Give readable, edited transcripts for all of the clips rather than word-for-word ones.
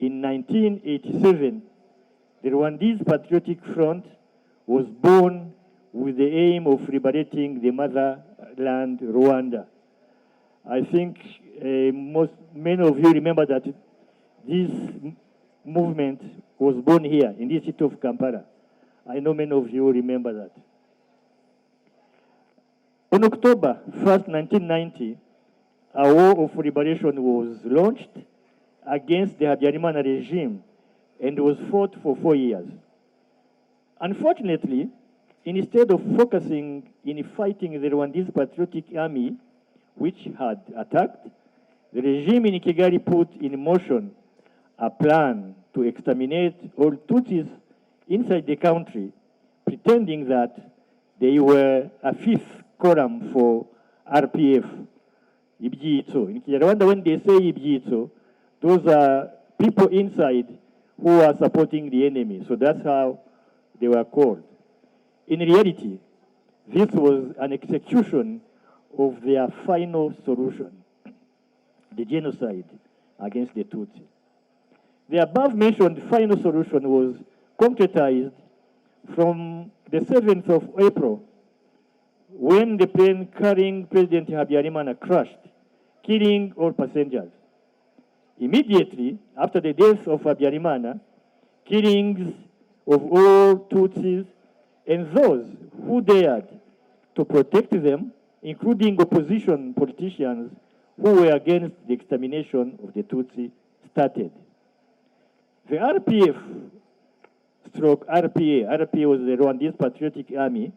in 1987, the Rwandese Patriotic Front was born with the aim of liberating the motherland, Rwanda. I think many of you remember that this movement was born here in the city of Kampala. I know many of you remember that. On October 1st, 1990, a war of liberation was launched against the Habyarimana regime and was fought for 4 years. Unfortunately, instead of focusing in fighting the Rwandese Patriotic Army, which had attacked, the regime in Kigali put in motion a plan to exterminate all Tutsis inside the country, pretending that they were a fifth column for RPF. Ibyitso. In Kinyarwanda, when they say Ibyitso, those are people inside who are supporting the enemy. So that's how they were called. In reality, this was an execution of their final solution, the genocide against the Tutsi. The above-mentioned final solution was concretized from the 7th of April, when the plane carrying President Habyarimana crashed, killing all passengers. Immediately after the death of Habyarimana, killings of all Tutsis and those who dared to protect them, including opposition politicians who were against the extermination of the Tutsi, started. The RPA was the Rwandese Patriotic Army,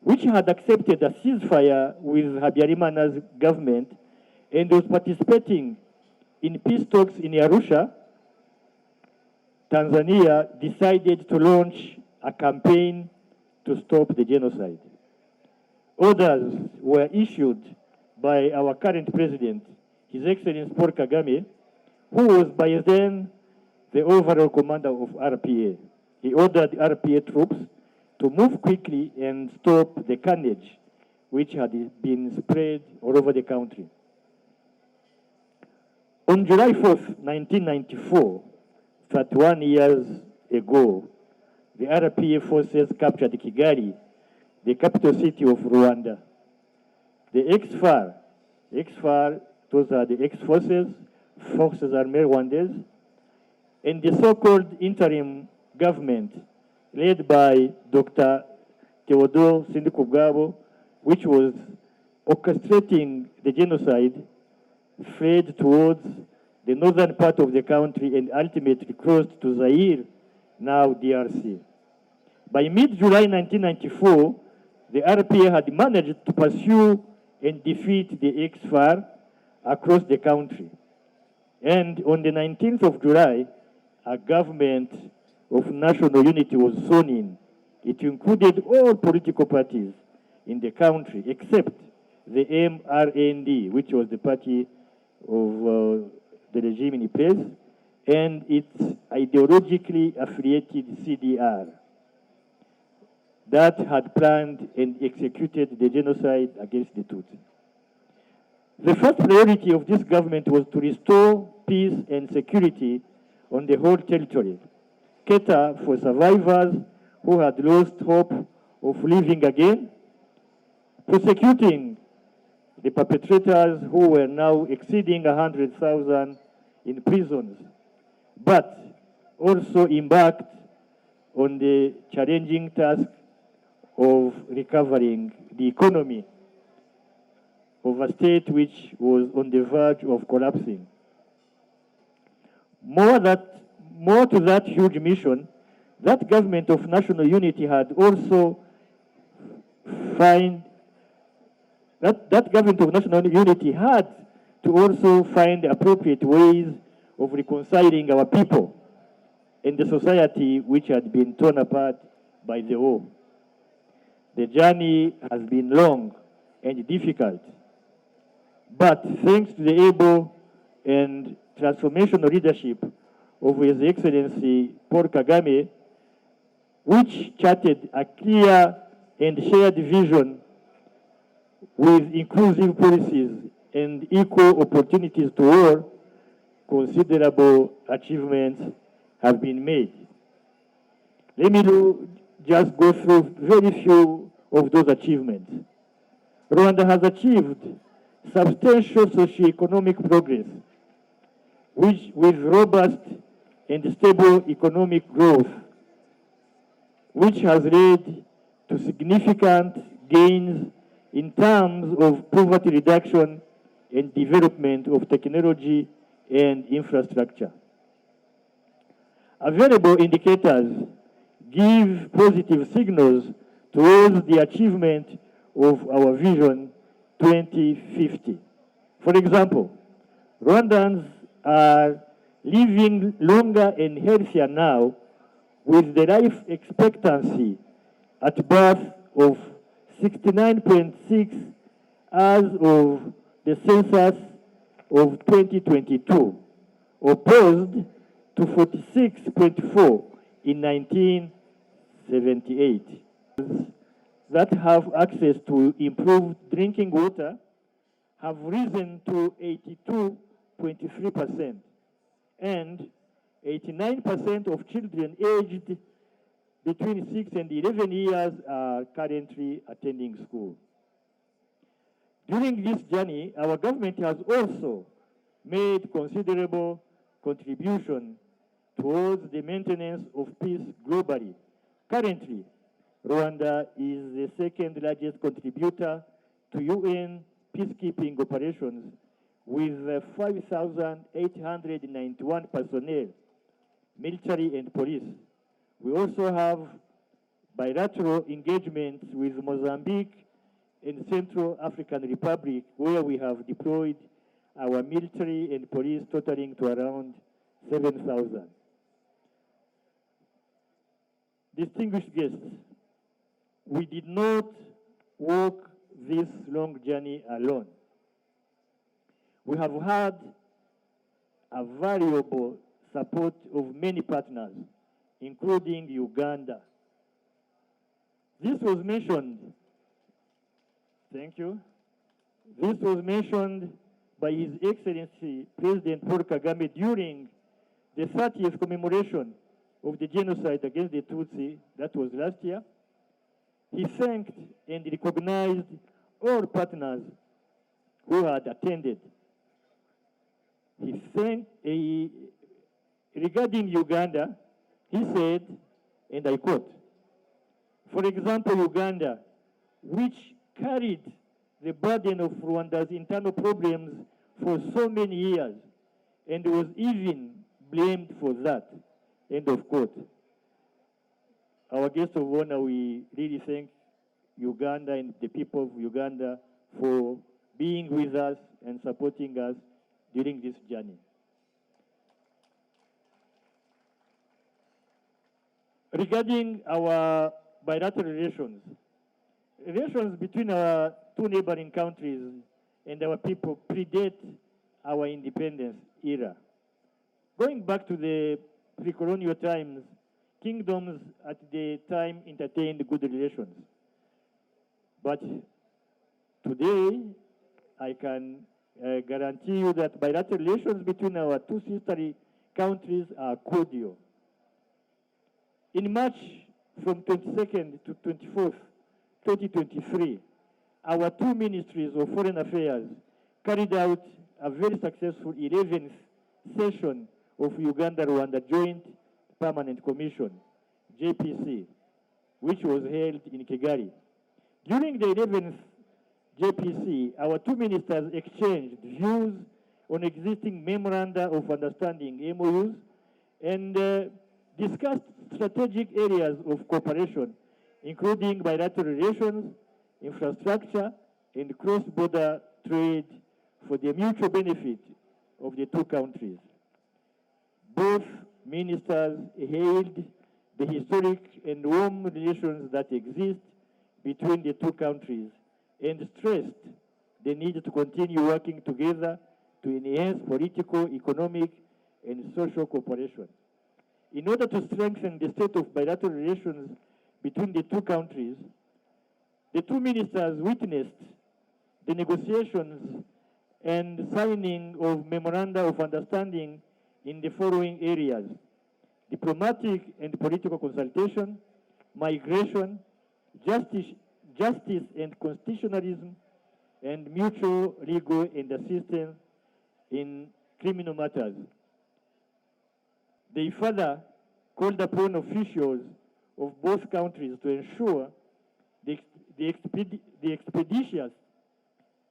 which had accepted a ceasefire with Habyarimana's government and was participating in peace talks in Arusha. Tanzania decided to launch a campaign to stop the genocide. Orders were issued by our current president, His Excellency Paul Kagame, who was by then the overall commander of RPA. He ordered RPA troops to move quickly and stop the carnage which had been spread all over the country. On July 4th, 1994, 31 years ago, the RPA forces captured Kigali, the capital city of Rwanda. The ex-FAR, those are the ex-forces, Forces Armées Rwandaises, and the so-called interim government led by Dr. Theodore Sindikubwabo, which was orchestrating the genocide, fled towards the northern part of the country and ultimately crossed to Zaire, now DRC. By mid-July 1994, the RPA had managed to pursue and defeat the ex-FAR across the country. And on the 19th of July, a government of national unity was sworn in. It included all political parties in the country except the MRND, which was the party of the regime in place, and its ideologically affiliated CDR that had planned and executed the genocide against the Tutsi. The first priority of this government was to restore peace and security on the whole territory, cater for survivors who had lost hope of living again, prosecuting the perpetrators who were now exceeding 100,000 in prisons, but also embarked on the challenging task of recovering the economy of a state which was on the verge of collapsing. More to that huge mission, that government of national unity had also that government of national unity had to also find appropriate ways of reconciling our people and the society which had been torn apart by the war. The journey has been long and difficult, but thanks to the able and transformational leadership of His Excellency Paul Kagame, which charted a clear and shared vision with inclusive policies and equal opportunities to all, considerable achievements have been made. Let me just go through very few of those achievements. Rwanda has achieved substantial socio-economic progress, which with robust and stable economic growth, which has led to significant gains in terms of poverty reduction and development of technology and infrastructure. Available indicators give positive signals towards the achievement of our Vision 2050. For example, Rwandans are living longer and healthier now, with the life expectancy at birth of 69.6 as of the census of 2022, opposed to 46.4 in 1978. That have access to improved drinking water have risen to 82.3%, and 89% of children aged between 6 and 11 years are currently attending school. During this journey, our government has also made considerable contribution towards the maintenance of peace globally. Currently, Rwanda is the second largest contributor to UN peacekeeping operations with 5,891 personnel, military and police. We also have bilateral engagements with Mozambique and Central African Republic, where we have deployed our military and police totaling to around 7,000. Distinguished guests, we did not walk this long journey alone. We have had a valuable support of many partners, including Uganda. This was mentioned, thank you. This was mentioned by His Excellency President Paul Kagame during the 30th commemoration of the genocide against the Tutsi, that was last year. He thanked and recognized all partners who had attended. Regarding Uganda, he said, and I quote, "For example, Uganda, which carried the burden of Rwanda's internal problems for so many years and was even blamed for that," end of quote. Our guest of honor, we really thank Uganda and the people of Uganda for being with us and supporting us during this journey. Regarding our bilateral relations between our two neighboring countries and our people predate our independence era. Going back to the pre-colonial times, kingdoms at the time entertained good relations. But today, I can guarantee you that bilateral relations between our two sister countries are cordial. In March, from 22nd to 24th, 2023, our two ministries of foreign affairs carried out a very successful 11th session of Uganda-Rwanda Joint Permanent Commission, JPC, which was held in Kigali. During the 11th JPC, our two ministers exchanged views on existing memoranda of understanding, MOUs, and discussed strategic areas of cooperation, including bilateral relations, infrastructure, and cross-border trade for the mutual benefit of the two countries. Both ministers hailed the historic and warm relations that exist between the two countries and stressed the need to continue working together to enhance political, economic, and social cooperation. In order to strengthen the state of bilateral relations between the two countries, the two ministers witnessed the negotiations and signing of memoranda of understanding in the following areas: diplomatic and political consultation, migration, justice, justice and constitutionalism, and mutual legal and assistance in criminal matters. They further called upon officials of both countries to ensure the expeditious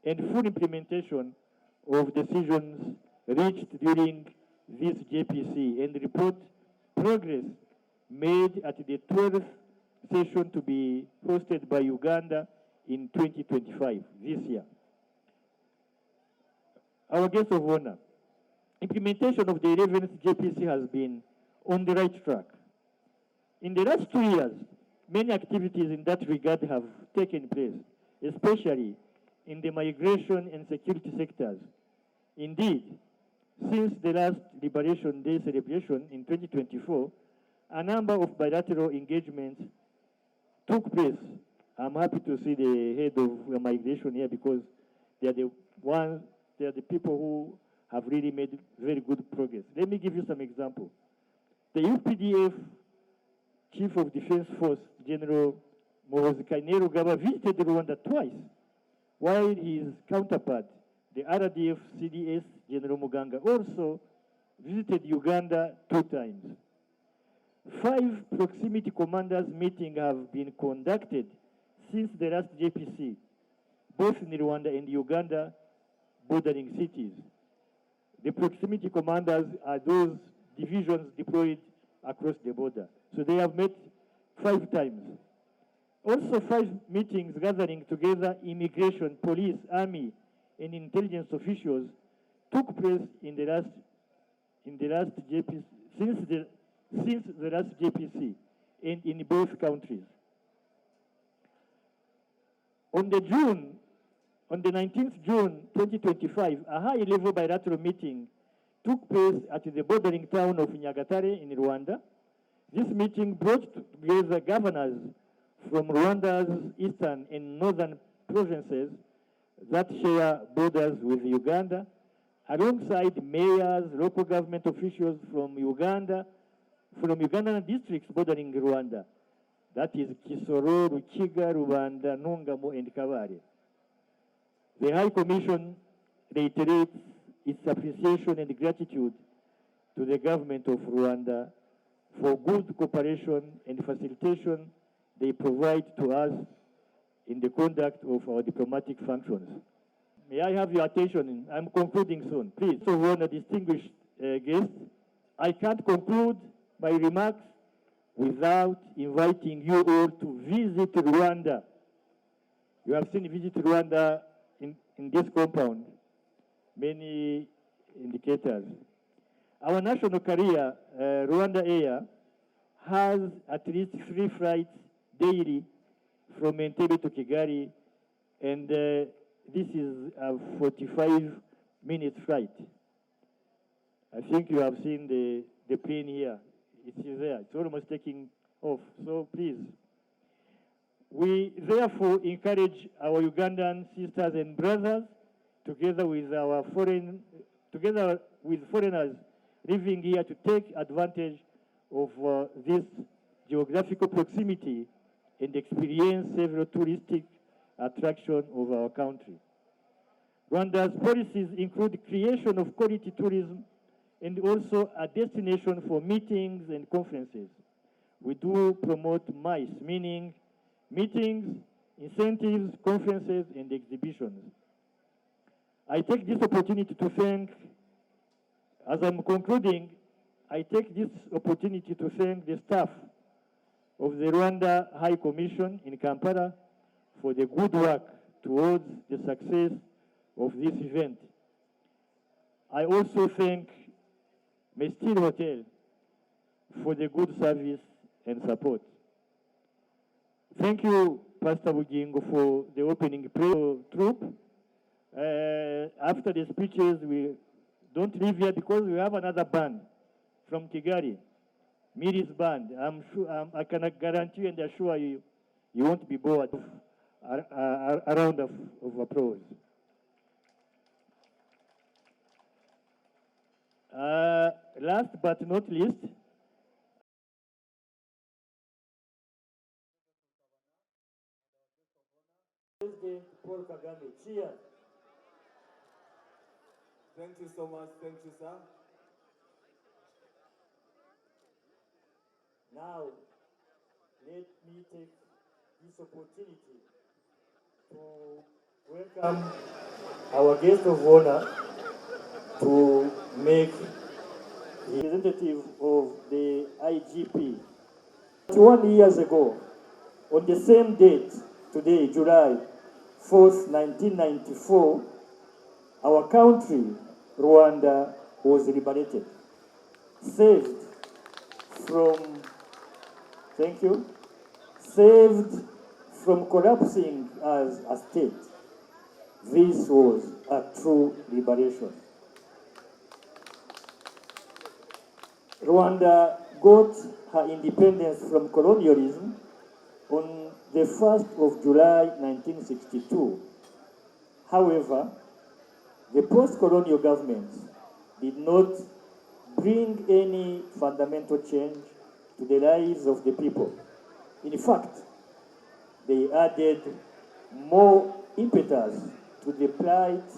and full implementation of decisions reached during this JPC and report progress made at the 12th session to be hosted by Uganda in 2025, this year. Our guest of honor, implementation of the 11th JPC has been on the right track. In the last 2 years, many activities in that regard have taken place, especially in the migration and security sectors. Indeed, since the last Liberation Day celebration in 2024, a number of bilateral engagements took place. I'm happy to see the head of migration here because they are the people who have really made very good progress. Let me give you some examples. The UPDF Chief of Defense Force, General Muhoozi Kainerugaba, visited Rwanda twice, while his counterpart, the RDF CDS, General Muganga, also visited Uganda 2 times. 5 proximity commanders meetings have been conducted since the last JPC, both in Rwanda and Uganda bordering cities. The proximity commanders are those divisions deployed across the border. So they have met 5 times. Also 5 meetings gathering together immigration, police, army, and intelligence officials took place in the last JPC, since the last JPC, and in both countries. On the 19th June 2025, a high-level bilateral meeting took place at the bordering town of Nyagatare in Rwanda. This meeting brought together governors from Rwanda's eastern and northern provinces that share borders with Uganda, alongside mayors, local government officials from Uganda, from Ugandan districts bordering Rwanda. That is Kisoro, Rukiga, Rubanda, Ntungamo, and Kabare. The High Commission reiterates its appreciation and gratitude to the government of Rwanda for good cooperation and facilitation they provide to us in the conduct of our diplomatic functions. May I have your attention? I'm concluding soon. Please, so on a distinguished guest, I can't conclude my remarks without inviting you all to visit Rwanda. You have seen Visit Rwanda in this compound, many indicators. Our national carrier, Rwanda Air, has at least 3 flights daily from Entebbe to Kigali, and this is a 45-minute flight. I think you have seen the plane here. It is there. It's almost taking off. So please, we therefore encourage our Ugandan sisters and brothers, together with foreigners living here, to take advantage of this geographical proximity and experience several touristic attractions of our country. Rwanda's policies include creation of quality tourism and also a destination for meetings and conferences. We do promote MICE, meaning meetings, incentives, conferences, and exhibitions. I take this opportunity to thank, as I'm concluding, I take this opportunity to thank the staff of the Rwanda High Commission in Kampala for the good work towards the success of this event. I also thank Mestil Hotel for the good service and support. Thank you, Pastor Bugingo, for the opening prayer troop. After the speeches, we don't leave here because we have another band from Kigali, Miri's band. I'm sure, I can guarantee you and assure you, you won't be bored. A round of applause. Last but not least, President Paul Kagame. Cheers. Thank you so much. Thank you, sir. Now, let me take this opportunity to welcome our guest of honor to make the representative of the IGP. 21 years ago, on the same date, today, July 4th, 1994, our country, Rwanda, was liberated, saved from, thank you, saved from collapsing as a state. This was a true liberation. Rwanda got her independence from colonialism on the 1st of July 1962. However, the post-colonial governments did not bring any fundamental change to the lives of the people. In fact, they added more impetus to the plight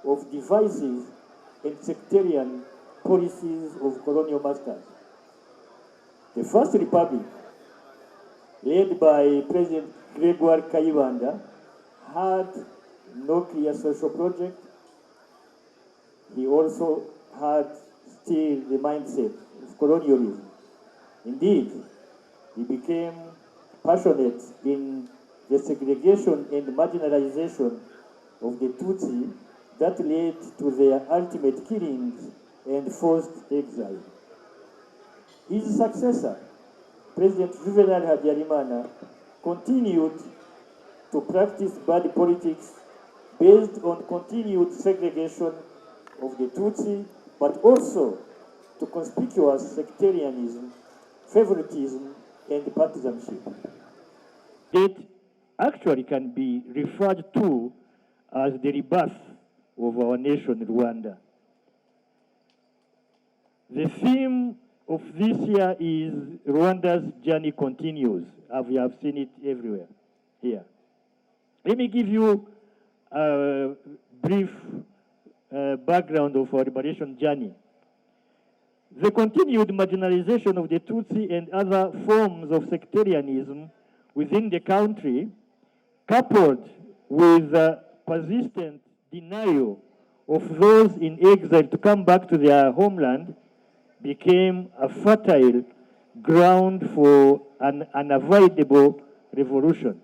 of divisive and sectarian policies of colonial masters. The First Republic, led by President Gregoire Kayibanda, had no clear social project. He also had still the mindset of colonialism. Indeed, he became passionate in the segregation and marginalization of the Tutsi that led to their ultimate killings and forced exile. His successor, President Juvenal Habyarimana, continued to practice bad politics based on continued segregation of the Tutsi, but also to conspicuous sectarianism, favoritism, and partisanship. It actually can be referred to as the rebirth of our nation, Rwanda. The theme of this year is Rwanda's journey continues, as we have seen it everywhere here. Let me give you a brief background of our liberation journey. The continued marginalization of the Tutsi and other forms of sectarianism within the country, coupled with persistent denial of those in exile to come back to their homeland, became a fertile ground for an unavoidable revolution.